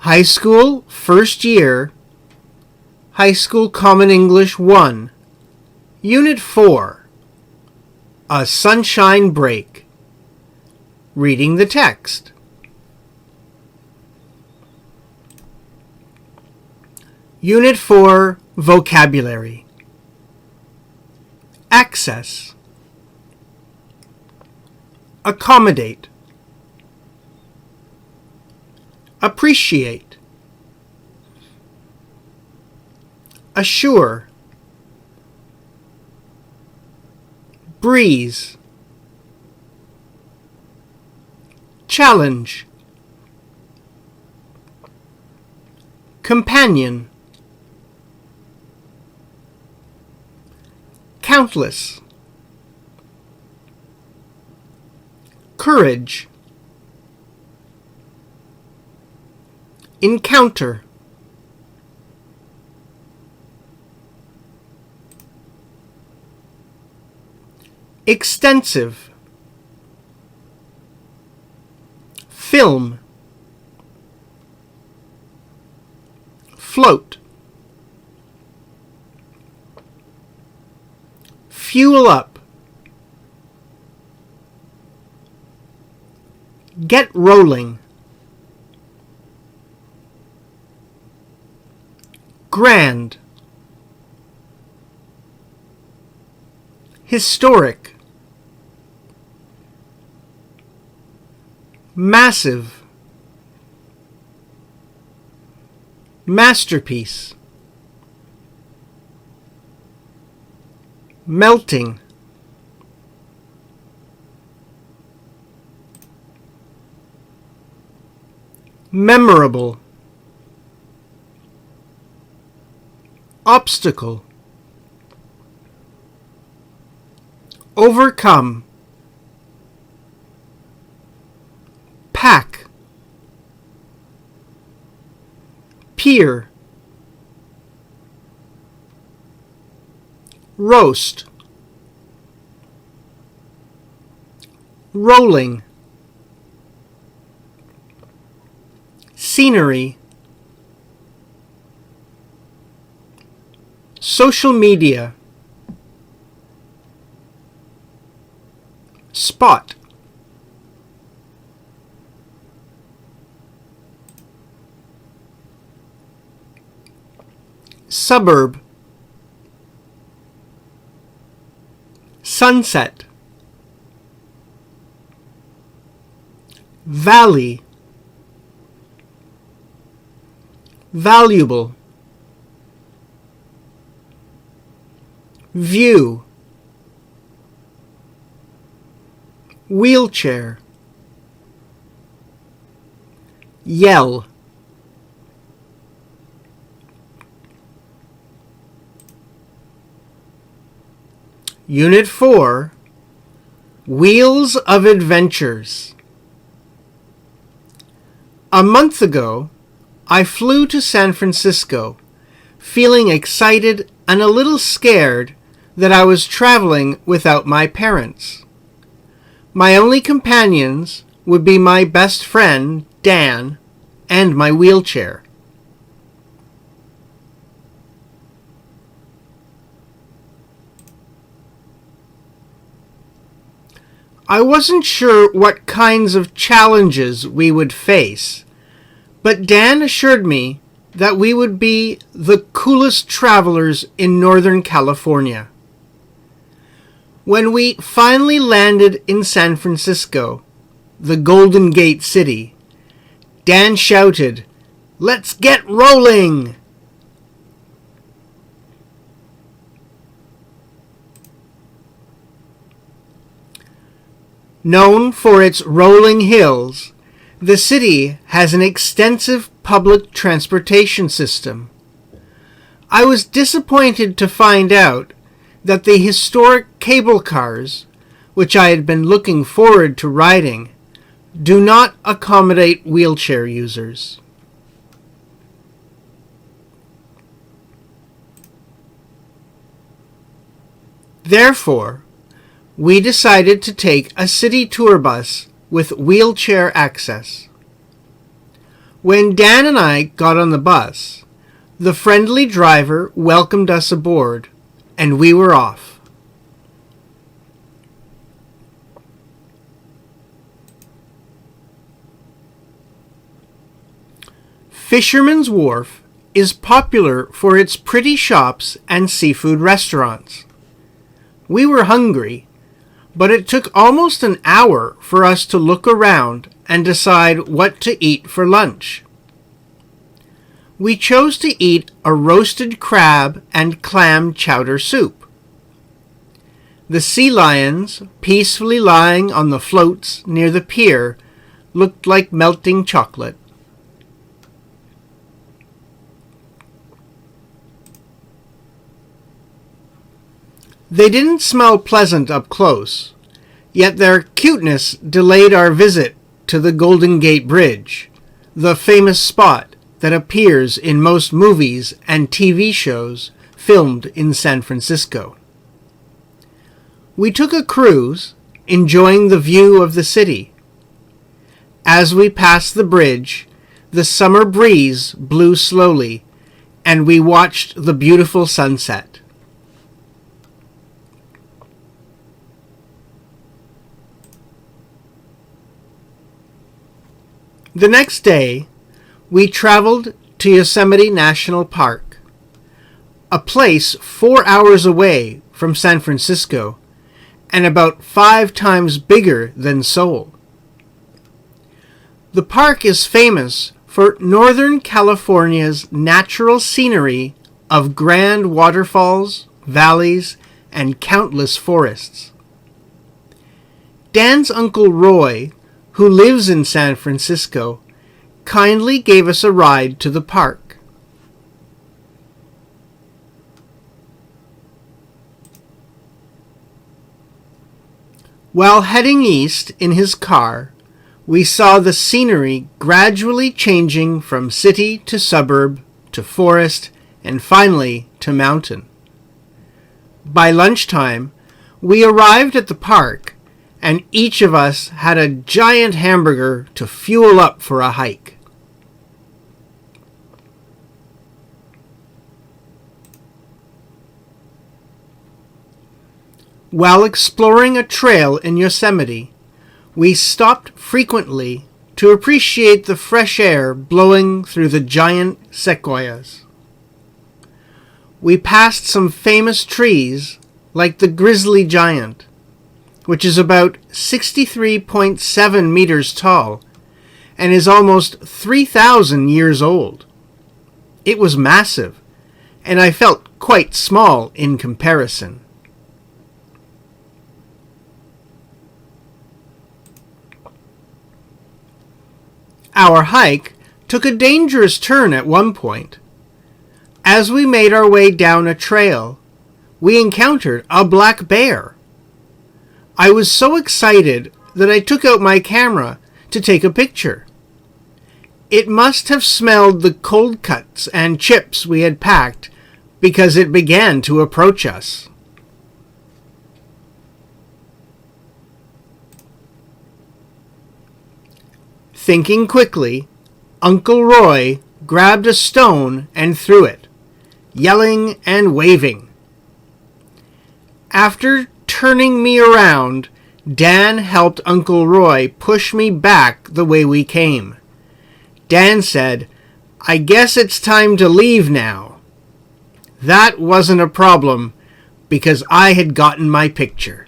High School, First Year, High School Common English 1, Unit 4, A Sunshine Break. Reading the text. Unit 4, Vocabulary. Access. Accommodate. Appreciate. Assure. Breeze. Challenge. Companion. Countless. Courage. Encounter. Extensive. Film. Float. Fuel up. Get rolling. Grand. Historic. Massive. Masterpiece. Melting. Memorable. Obstacle. Overcome. Pack. Peer. Roast. Rolling. Scenery. Social media. Spot. Suburb. Sunset. Valley. Valuable. View. Wheelchair. Yell. Unit 4, Wheels of Adventures. A month ago, I flew to San Francisco, feeling excited and a little scared that I was traveling without my parents. My only companions would be my best friend, Dan, and my wheelchair. I wasn't sure what kinds of challenges we would face, but Dan assured me that we would be the coolest travelers in Northern California. When we finally landed in San Francisco, the Golden Gate City, Dan shouted, "Let's get rolling!" Known for its rolling hills, the city has an extensive public transportation system. I was disappointed to find out that the historic cable cars, which I had been looking forward to riding, do not accommodate wheelchair users. Therefore, we decided to take a city tour bus with wheelchair access. When Dan and I got on the bus, the friendly driver welcomed us aboard, and we were off. Fisherman's Wharf is popular for its pretty shops and seafood restaurants. We were hungry, but it took almost an hour for us to look around and decide what to eat for lunch. We chose to eat a roasted crab and clam chowder soup. The sea lions, peacefully lying on the floats near the pier, looked like melting chocolate. They didn't smell pleasant up close, yet their cuteness delayed our visit to the Golden Gate Bridge, the famous spot that appears in most movies and TV shows filmed in San Francisco. We took a cruise, enjoying the view of the city. As we passed the bridge, the summer breeze blew slowly, and we watched the beautiful sunset. The next day, we traveled to Yosemite National Park, a place 4 hours away from San Francisco and about 5 times bigger than Seoul. The park is famous for Northern California's natural scenery of grand waterfalls, valleys, and countless forests. Dan's Uncle Roy, who lives in San Francisco, kindly gave us a ride to the park. While heading east in his car, we saw the scenery gradually changing from city to suburb to forest and finally to mountain. By lunchtime, we arrived at the park, and each of us had a giant hamburger to fuel up for a hike. While exploring a trail in Yosemite, we stopped frequently to appreciate the fresh air blowing through the giant sequoias. We passed some famous trees like the grizzly giant, which is about 63.7 meters tall and is almost 3,000 years old. It was massive, and I felt quite small in comparison. Our hike took a dangerous turn at one point. As we made our way down a trail, we encountered a black bear. I was so excited that I took out my camera to take a picture. It must have smelled the cold cuts and chips we had packed because it began to approach us. Thinking quickly, Uncle Roy grabbed a stone and threw it, yelling and waving. After turning me around, Dan helped Uncle Roy push me back the way we came. Dan said, "I guess it's time to leave now." That wasn't a problem because I had gotten my picture.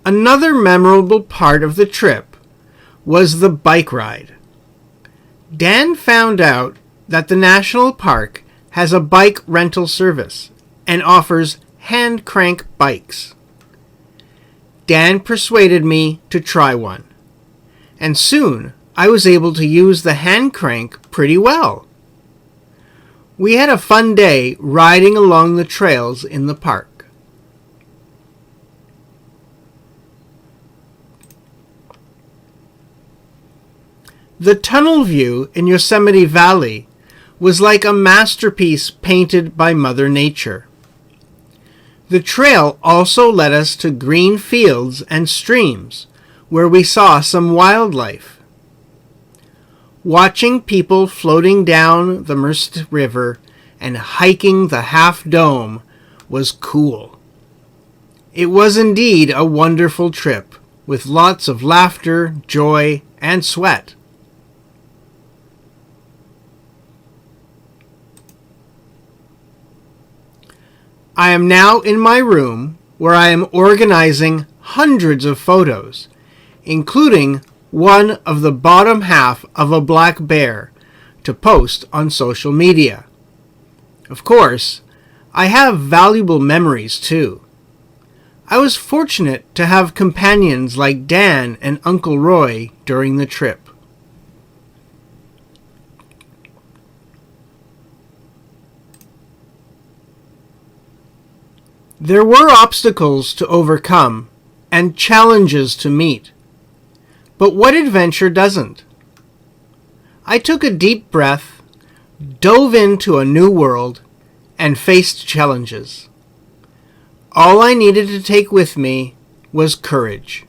Another memorable part of the trip was the bike ride. Dan found out that the national park has a bike rental service and offers hand crank bikes. Dan persuaded me to try one, and soon I was able to use the hand crank pretty well. We had a fun day riding along the trails in the park. The tunnel view in Yosemite Valley was like a masterpiece painted by Mother Nature. The trail also led us to green fields and streams, where we saw some wildlife. Watching people floating down the Merced River and hiking the Half Dome was cool. It was indeed a wonderful trip, with lots of laughter, joy, and sweat. I am now in my room where I am organizing hundreds of photos, including one of the bottom half of a black bear to post on social media. Of course, I have valuable memories too. I was fortunate to have companions like Dan and Uncle Roy during the trip. There were obstacles to overcome and challenges to meet. But what adventure doesn't? I took a deep breath, dove into a new world, and faced challenges. All I needed to take with me was courage.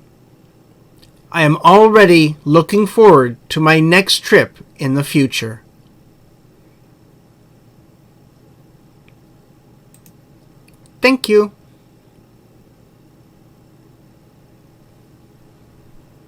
I am already looking forward to my next trip in the future. Thank you.